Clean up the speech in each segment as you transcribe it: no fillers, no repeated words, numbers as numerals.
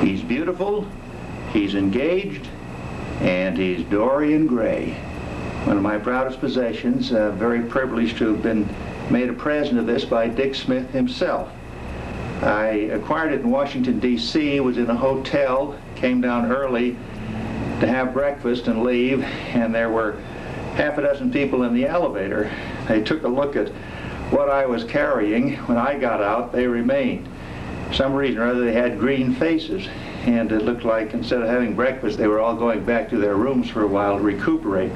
He's beautiful, he's engaged, and he's Dorian Gray. One of my proudest possessions, very privileged to have been made a present of this by Dick Smith himself. I acquired it in Washington, D.C., was in a hotel, came down early to have breakfast and leave, and there were half a dozen people in the elevator. They took a look at what I was carrying. When I got out, they remained. For some reason or other, they had green faces, and it looked like instead of having breakfast, they were all going back to their rooms for a while to recuperate.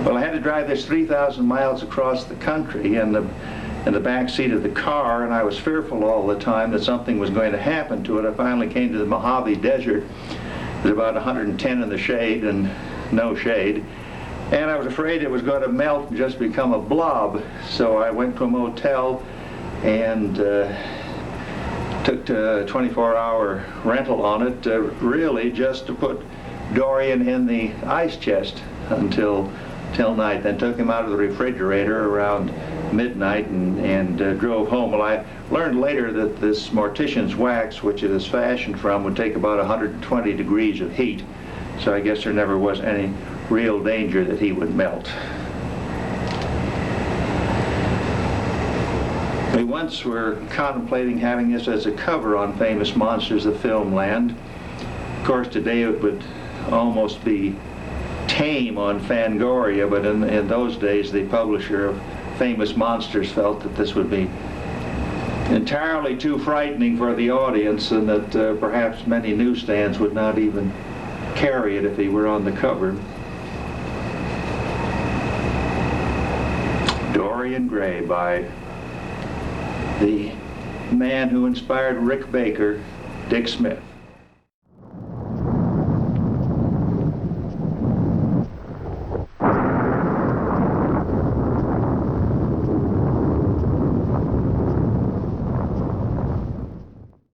Well, I had to drive this 3,000 miles across the country in the back seat of the car, and I was fearful all the time that something was going to happen to it. I finally came to the Mojave Desert. It was about 110 in the shade and no shade. And I was afraid it was going to melt and just become a blob. So I went to a motel and took a 24-hour rental on it, really just to put Dorian in the ice chest until night. Then took him out of the refrigerator around midnight and drove home. Well, I learned later that this mortician's wax, which it is fashioned from, would take about 120 degrees of heat. So I guess there never was any real danger that he would melt. We once were contemplating having this as a cover on Famous Monsters of Filmland. Of course, today it would almost be tame on Fangoria, but in those days the publisher of Famous Monsters felt that this would be entirely too frightening for the audience, and that perhaps many newsstands would not even carry it if he were on the cover. Dorian Gray, by the man who inspired Rick Baker, Dick Smith.